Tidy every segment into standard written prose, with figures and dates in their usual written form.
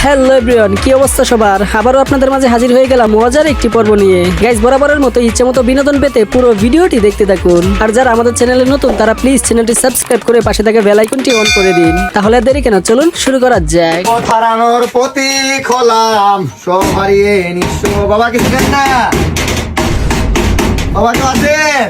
Hello everyone, কি অবস্থা সবার? আবারও আপনাদের মাঝে হাজির হয়ে গেলাম মজার একটি পর্ব নিয়ে। গাইস, বরাবরের মতো ইচ্ছেমতো বিনোদন পেতে পুরো ভিডিওটি দেখতে থাকুন। আর যারা আমাদের চ্যানেলে নতুন তারা প্লিজ চ্যানেলটি সাবস্ক্রাইব করে পাশে থাকা বেল আইকনটি অন করে দিন। তাহলে আর দেরি কেন, চলুন শুরু করা যাক। হারানোর প্রতীক হলাম সব হারিয়ে নিঃস্ব। বাবা কিছু দেন না, বাবা তো আছেন?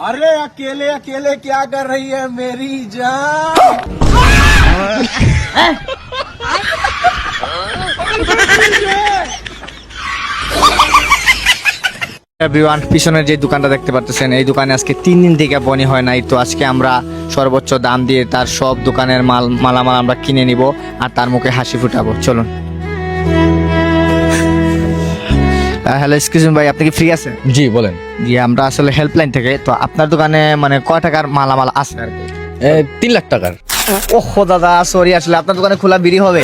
अरे अकेले अकेले क्या कर रही है मेरी जान? এভরিওয়ান, পিছনের যে দোকানটা দেখতে পাচ্ছেন এই দোকানে আজকে 3 দিন থেকে বনি হয় নাই। তো আজকে আমরা সর্বোচ্চ দাম দিয়ে তার সব দোকানের মালামাল আমরা কিনে নিব আর তার মুখে হাসি ফুটাবো। চলুন। হ্যালো, এক্সকিউজ মি ভাই, আপনি কি ফ্রি আছেন? জি বলেন। জি, আমরা আসলে হেল্পলাইন থেকে। তো আপনার দোকানে মানে কয় টাকার মালামাল আছে আর কি? 3 লাখ টাকার। ওহো দাদা, সরি, আসলে আপনার দোকানে খোলা বিড়ি হবে?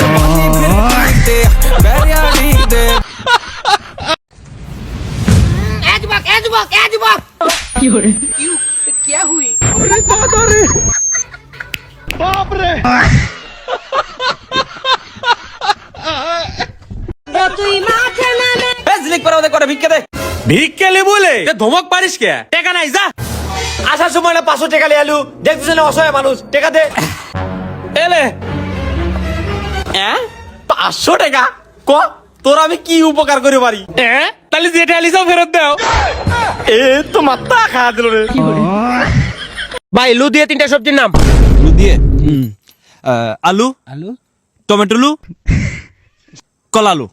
ভিক্ষে বলে ধমক পারিস কে? টাকা নাই, যা। আসার সময় না 500 টাকা লিয়ে আলু, দেখতেছেন অসহায় মানুষ, টাকা দে। এলে 500 টাকা ক, তোর আমি কি উপকার করে পারি? তাহলে যেটা আলিসাও ফেরত দাও। এ তো মাথা খা দিল রে ভাই। লু দিয়ে 3টা সবজির নাম। লু দিয়ে আলু, টমেটো, কলালু।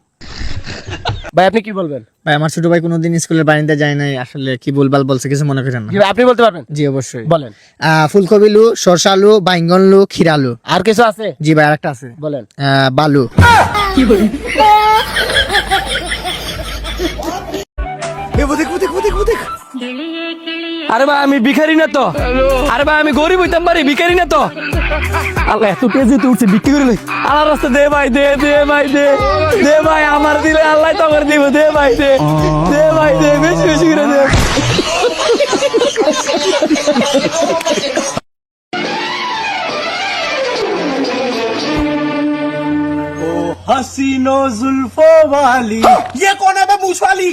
ভাই আপনি কি বলবেন? ভাই, আমার ছোট ভাই কোনোদিন স্কুলের বাড়িতে যায় নাই, আসলে কি বলবাল বলছে, কিছু মনে করেন না। আপনি বলতে পারবেন? জি অবশ্যই বলেন। ফুলকপি লু, সরষা আলু, বাইঙ্গন লু, ক্ষীরা আলু। আর কিছু আছে? জি ভাই, আরেকটা আছে। বলেন। বালু। আরে ভাই আমি ভিখারি না তো। আরে ভাই আমি গরিব হইতাম পারি, ভিখারি না তো। আল্লাহ এত তেজে উঠছে, বিক্রি করে লই। আল্লাহ রাস্তা দে ভাই, দে দে ভাই, দে দে ভাই, আমার দিলে আল্লাহ তো আমার দিব। দে ভাই, দে দে ভাই, দে বেশি বেশি করে দে। हसीनो जुल्फो वाली, ये कौन है बे मूछ वाली?